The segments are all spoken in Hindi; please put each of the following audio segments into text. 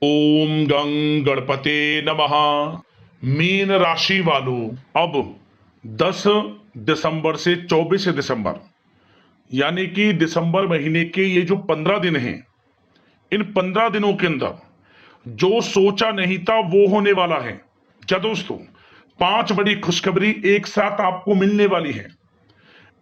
ओम गं गणपते नमः। मीन राशि वालों, अब 10 दिसंबर से 24 दिसंबर यानी कि दिसंबर महीने के ये जो 15 दिन हैं, इन 15 दिनों के अंदर जो सोचा नहीं था वो होने वाला है। क्या दोस्तों, 5 बड़ी खुशखबरी एक साथ आपको मिलने वाली है।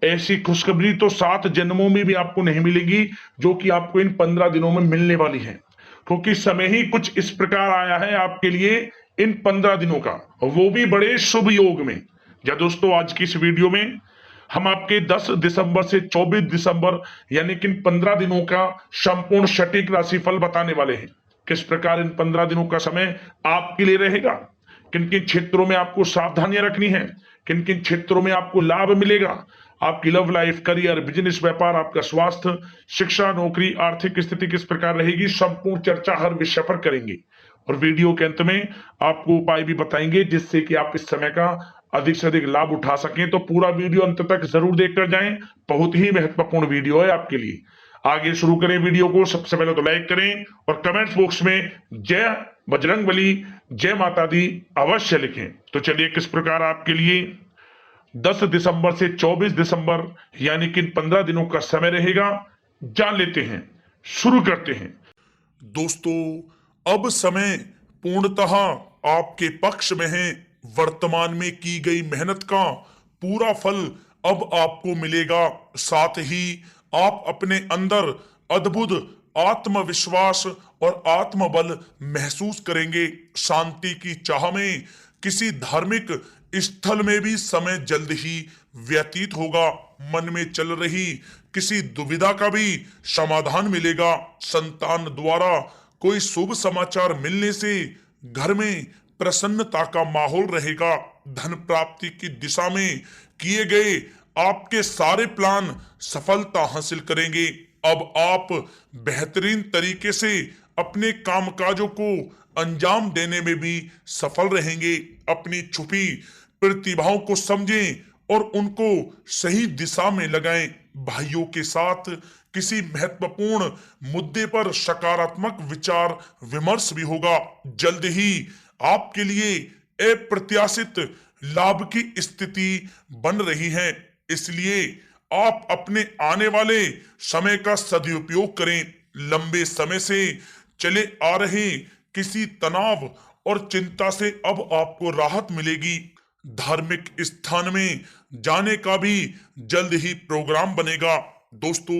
ऐसी खुशखबरी तो 7 जन्मों में भी आपको नहीं मिलेगी जो कि आपको इन 15 दिनों में मिलने वाली है, क्योंकि समय ही कुछ इस प्रकार आया है आपके लिए इन 15 दिनों का, वो भी बड़े शुभ योग में। या दोस्तों, आज की इस वीडियो में हम आपके 10 दिसंबर से 24 दिसंबर यानी कि इन 15 दिनों का संपूर्ण सटीक राशिफल बताने वाले हैं। किस प्रकार इन 15 दिनों का समय आपके लिए रहेगा, किन किन क्षेत्रों में आपको सावधानियां रखनी है, किन किन क्षेत्रों में आपको लाभ मिलेगा, आपकी लव लाइफ, करियर, बिजनेस, व्यापार, आपका स्वास्थ्य, शिक्षा, नौकरी, आर्थिक स्थिति किस प्रकार रहेगी, संपूर्ण चर्चा हर विषय पर करेंगे। और वीडियो के अंत में आपको उपाय भी बताएंगे जिससे कि आप इस समय का अधिक से अधिक लाभ उठा सकें। तो पूरा वीडियो अंत तक जरूर देखकर जाएं, बहुत ही महत्वपूर्ण वीडियो है आपके लिए। आगे शुरू करें वीडियो को। सबसे पहले तो लाइक करें और कमेंट्स बॉक्स में जय बजरंगबली, जय माता दी अवश्य लिखें। तो चलिए, किस प्रकार आपके लिए 10 दिसंबर से 24 दिसंबर यानी कि 15 दिनों का समय रहेगा, जान लेते हैं। शुरू करते हैं। दोस्तों, अब समय पूर्णतः आपके पक्ष में है। वर्तमान में की गई मेहनत का पूरा फल अब आपको मिलेगा। साथ ही आप अपने अंदर अद्भुत आत्मविश्वास और आत्मबल महसूस करेंगे। शांति की चाह में किसी धार्मिक स्थल में भी समय जल्द ही व्यतीत होगा। मन में चल रही किसी दुविधा का भी समाधान मिलेगा। संतान द्वारा कोई शुभ समाचार मिलने से घर में प्रसन्नता का माहौल रहेगा। धन प्राप्ति की दिशा में किए गए आपके सारे प्लान सफलता हासिल करेंगे। अब आप बेहतरीन तरीके से अपने कामकाजों को अंजाम देने में भी सफल रहेंगे। अपनी छुपी प्रतिभाओं को समझें और उनको सही दिशा में लगाएं। भाइयों के साथ किसी महत्वपूर्ण मुद्दे पर सकारात्मक विचार विमर्श भी होगा। जल्द ही आपके लिए अप्रत्याशित लाभ की स्थिति बन रही है, इसलिए आप अपने आने वाले समय का सदुपयोग करें। लंबे समय से चले आ रहे किसी तनाव और चिंता से अब आपको राहत मिलेगी। धार्मिक स्थान में जाने का भी जल्द ही प्रोग्राम बनेगा। दोस्तों,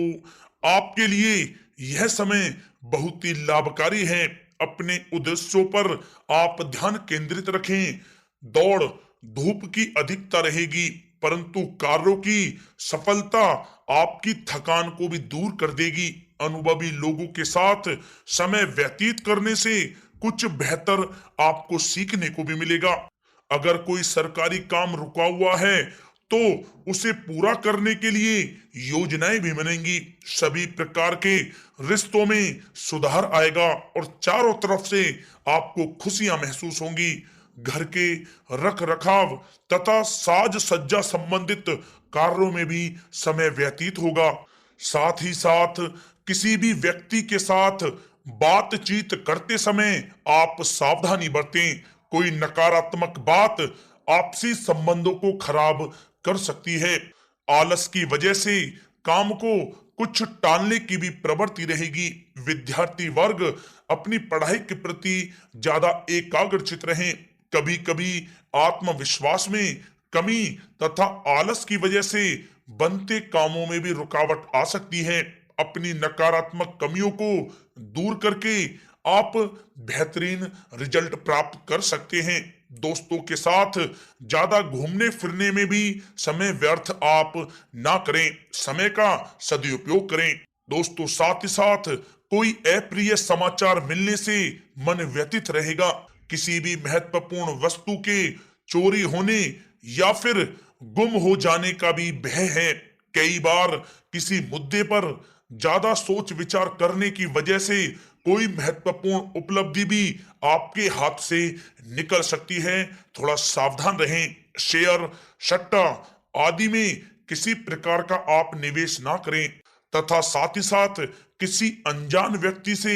आपके लिए यह समय बहुत ही लाभकारी है। अपने उद्देश्यों पर आप ध्यान केंद्रित रखें। दौड़ धूप की अधिकता रहेगी, परंतु कार्यों की सफलता आपकी थकान को भी दूर कर देगी। अनुभवी लोगों के साथ समय व्यतीत करने से कुछ बेहतर आपको सीखने को भी मिलेगा। अगर कोई सरकारी काम रुका हुआ है तो उसे पूरा करने के लिए योजनाएं भी बनेंगी। सभी प्रकार के रिश्तों में सुधार आएगा और चारों तरफ से आपको खुशियां महसूस होंगी। घर के रख रखाव तथा साज सज्जा संबंधित कार्यों में भी समय व्यतीत होगा। साथ ही साथ किसी भी व्यक्ति के साथ बातचीत करते समय आप सावधानी बरतें। कोई नकारात्मक बात आपसी संबंधों को खराब कर सकती है। आलस की वजह से काम को कुछ टालने की भी प्रवृत्ति रहेगी। विद्यार्थी वर्ग अपनी पढ़ाई के प्रति ज्यादा एकाग्रचित रहें। कभी कभी आत्मविश्वास में कमी तथा आलस की वजह से बनते कामों में भी रुकावट आ सकती है। अपनी नकारात्मक कमियों को दूर करके आप बेहतरीन रिजल्ट प्राप्त कर सकते हैं। दोस्तों के साथ ज्यादा घूमने फिरने में भी समय व्यर्थ आप ना करें, समय का सदुपयोग करें। दोस्तों, साथ ही साथ कोई अप्रिय समाचार मिलने से मन व्यथित रहेगा। किसी भी महत्वपूर्ण वस्तु के चोरी होने या फिर गुम हो जाने का भी भय है। कई बार किसी मुद्दे पर ज्यादा सोच विचार करने की वजह से कोई महत्वपूर्ण उपलब्धि भी आपके हाथ से निकल सकती है। थोड़ा सावधान रहें। शेयर, सट्टा आदि में किसी प्रकार का आप निवेश ना करें तथा साथ ही साथ किसी अनजान व्यक्ति से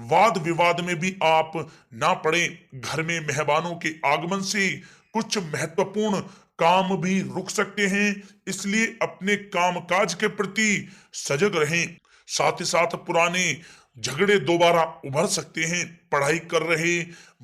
वाद विवाद में भी आप ना पड़े। घर में मेहमानों के आगमन से कुछ महत्वपूर्ण काम भी रुक सकते हैं, इसलिए अपने कामकाज के प्रति सजग रहें। साथ ही साथ पुराने झगड़े दोबारा उभर सकते हैं। पढ़ाई कर रहे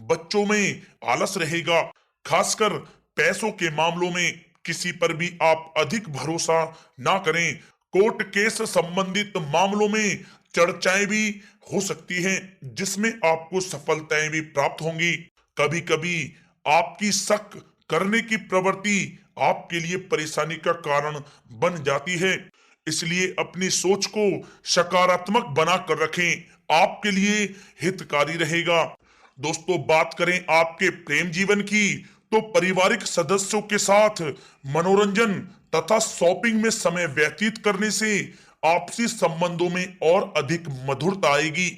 बच्चों में आलस रहेगा। खासकर पैसों के मामलों में किसी पर भी आप अधिक भरोसा ना करें। कोर्ट केस संबंधित मामलों में चर्चाएं भी हो सकती हैं, जिसमें आपको सफलताएं भी प्राप्त होंगी। कभी कभी आपकी शक करने की प्रवृत्ति आपके लिए परेशानी का कारण बन जाती है, इसलिए अपनी सोच को सकारात्मक बनाकर रखें, आपके लिए हितकारी रहेगा। दोस्तों, बात करें आपके प्रेम जीवन की, तो पारिवारिक सदस्यों के साथ मनोरंजन तथा शॉपिंग में समय व्यतीत करने से आपसी संबंधों में और अधिक मधुरता आएगी।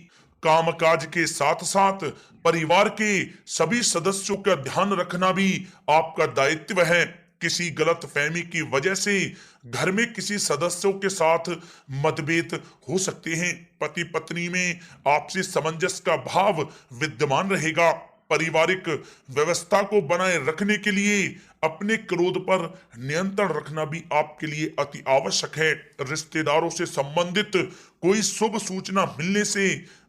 कामकाज के साथ साथ परिवार के सभी सदस्यों का ध्यान रखना भी आपका दायित्व है। किसी गलत फहमी की वजह से घर में किसी सदस्यों के साथ मतभेद हो सकते हैं। पति पत्नी में आपसी सामंजस्य का भाव विद्यमान रहेगा। पारिवारिक व्यवस्था को बनाए रखने के लिए अपने क्रोध पर नियंत्रण रखना भी आपके लिए अति आवश्यक है। रिश्तेदारों से संबंधित कोई शुभ सूचना मिलने से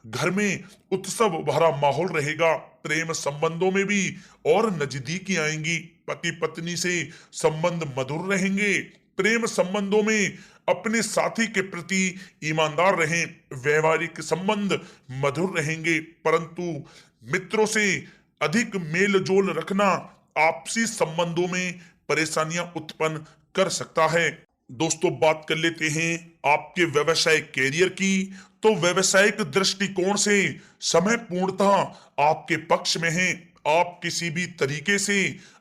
घर में उत्सव भरा माहौल रहेगा। प्रेम संबंधों में भी और नजदीकी आएंगी। पति पत्नी से संबंध मधुर रहेंगे। प्रेम संबंधों में अपने साथी के प्रति ईमानदार रहें। वैवाहिक संबंध मधुर रहेंगे, परंतु मित्रों से अधिक मेल जोल रखना आपसी संबंधों में परेशानियां उत्पन्न कर सकता है। दोस्तों, बात कर लेते हैं आपके व्यवसायिक कैरियर की। तो व्यवसायिक दृष्टिकोण से समय पूर्णतः आपके पक्ष में है। आप किसी भी तरीके से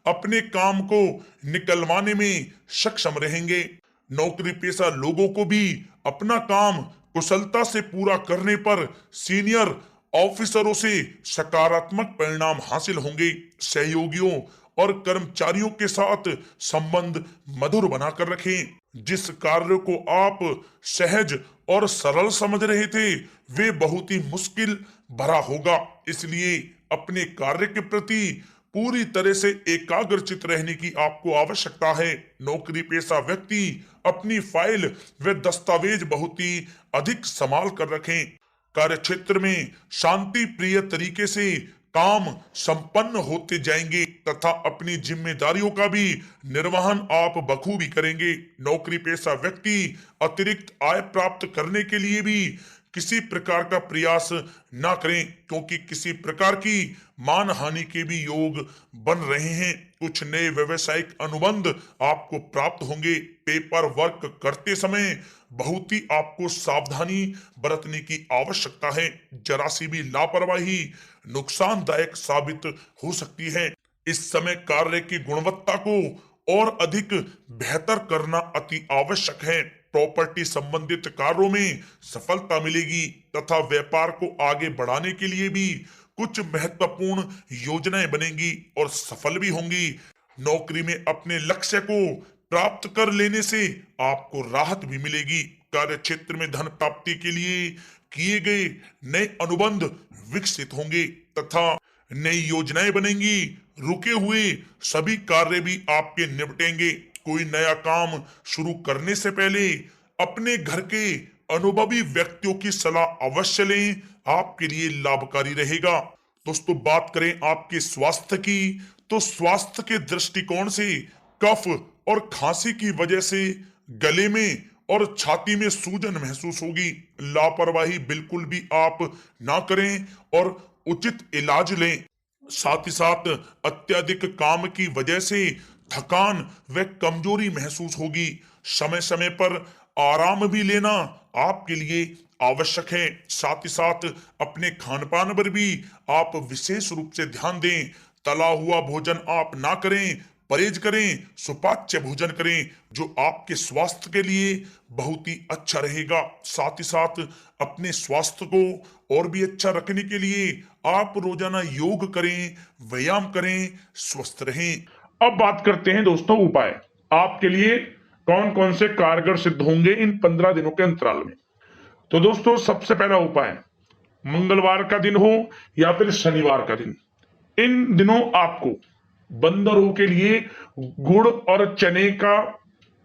अपने काम को निकलवाने में सक्षम रहेंगे। नौकरी पेशा लोगों को भी अपना काम कुशलता से पूरा करने पर सीनियर ऑफिसरों से सकारात्मक परिणाम हासिल होंगे। सहयोगियों और कर्मचारियों के साथ संबंध मधुर बनाकर रखें। जिस कार्य को आप सहज और सरल समझ रहे थे, वे बहुत ही मुश्किल भरा होगा, इसलिए अपने कार्य के प्रति पूरी तरह से एकाग्रचित रहने की आपको आवश्यकता है। नौकरी पेशा व्यक्ति अपनी फाइल व दस्तावेज बहुत ही अधिक संभाल कर रखें। कार्य क्षेत्र में शांति प्रिय तरीके से काम संपन्न होते जाएंगे तथा अपनी जिम्मेदारियों का भी निर्वहन आप बखूबी करेंगे। नौकरी पेशा व्यक्ति अतिरिक्त आय प्राप्त करने के लिए भी किसी प्रकार का प्रयास ना करें, क्योंकि किसी प्रकार की मान हानि के भी योग बन रहे हैं। कुछ नए व्यवसायिक अनुबंध आपको प्राप्त होंगे। पेपर वर्क करते समय बहुत ही आपको सावधानी बरतने की आवश्यकता है। जरा सी भी लापरवाही नुकसानदायक साबित हो सकती है। इस समय कार्य की गुणवत्ता को और अधिक बेहतर करना अति आवश्यक है। प्रॉपर्टी संबंधित कार्यों में सफलता मिलेगी तथा व्यापार को आगे बढ़ाने के लिए भी कुछ महत्वपूर्ण योजनाएं बनेंगी और सफल भी होंगी। नौकरी में अपने लक्ष्य को प्राप्त कर लेने से आपको राहत भी मिलेगी। कार्य क्षेत्र में धन प्राप्ति के लिए किए गए नए अनुबंध विकसित होंगे तथा नई योजनाएं बनेंगी। रुके हुए सभी कार्य भी आपके निपटेंगे। कोई नया काम शुरू करने से पहले अपने घर के अनुभवी व्यक्तियों की सलाह अवश्य लें, आपके लिए लाभकारी रहेगा। दोस्तों, बात करें आपके स्वास्थ्य की, तो स्वास्थ्य के दृष्टिकोण से कफ और खांसी की वजह से गले में और छाती में सूजन महसूस होगी। लापरवाही बिल्कुल भी आप ना करें और उचित इलाज लें। साथ ही साथ अत्यधिक काम की वजह से थकान व कमजोरी महसूस होगी। समय समय पर आराम भी लेना आपके लिए आवश्यक है। साथ ही साथ अपने खान पान पर भी आप विशेष रूप से ध्यान दें। तला हुआ भोजन आप ना करें, परहेज करें, सुपाच्य भोजन करें, जो आपके स्वास्थ्य के लिए बहुत ही अच्छा रहेगा। साथ ही साथ अपने स्वास्थ्य को और भी अच्छा रखने के लिए आप रोजाना योग करें, व्यायाम करें, स्वस्थ रहें। अब बात करते हैं दोस्तों उपाय आपके लिए कौन कौन से कारगर सिद्ध होंगे इन 15 दिनों के अंतराल में। तो दोस्तों, सबसे पहला उपाय, मंगलवार का दिन हो या फिर शनिवार का दिन, इन दिनों आपको बंदरों के लिए गुड़ और चने का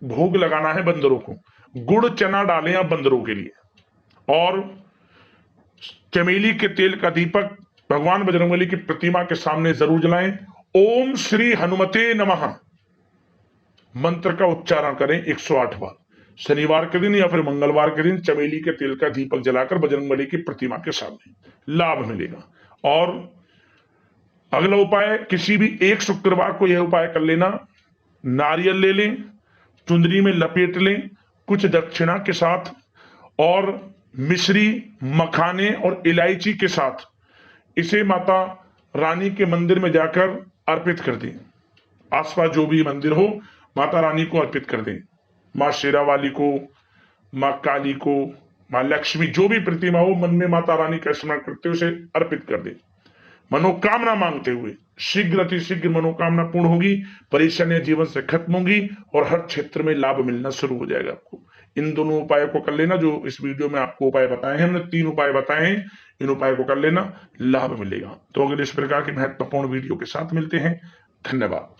भोग लगाना है। बंदरों को गुड़ चना डालें आप बंदरों के लिए, और चमेली के तेल का दीपक भगवान बजरंगबली की प्रतिमा के सामने जरूर जलाएं। ओम श्री हनुमते नमः मंत्र का उच्चारण करें 108 बार। शनिवार के दिन या फिर मंगलवार के दिन चमेली के तेल का दीपक जलाकर बजरंगबली की प्रतिमा के सामने लाभ मिलेगा। और अगला उपाय, किसी भी एक शुक्रवार को यह उपाय कर लेना। नारियल ले लें, चुंदरी में लपेट लें कुछ दक्षिणा के साथ, और मिश्री, मखाने और इलायची के साथ इसे माता रानी के मंदिर में जाकर अर्पित कर दें। आसपास जो भी मंदिर हो माता रानी को अर्पित कर दें। माँ शेरावाली को, माँ काली को, माँ लक्ष्मी, जो भी प्रतिमा हो मन में माता रानी का स्मरण करते हुए उसे अर्पित कर दें। मनोकामना मांगते हुए शीघ्र अतिशीघ्र मनोकामना पूर्ण होगी, परेशानियां जीवन से खत्म होंगी और हर क्षेत्र में लाभ मिलना शुरू हो जाएगा आपको। इन दोनों उपायों को कर लेना। जो इस वीडियो में आपको उपाय बताए हैं, हमने 3 उपाय बताए हैं, इन उपायों को कर लेना, लाभ मिलेगा। तो अगले इस प्रकार की महत्वपूर्ण वीडियो के साथ मिलते हैं। धन्यवाद।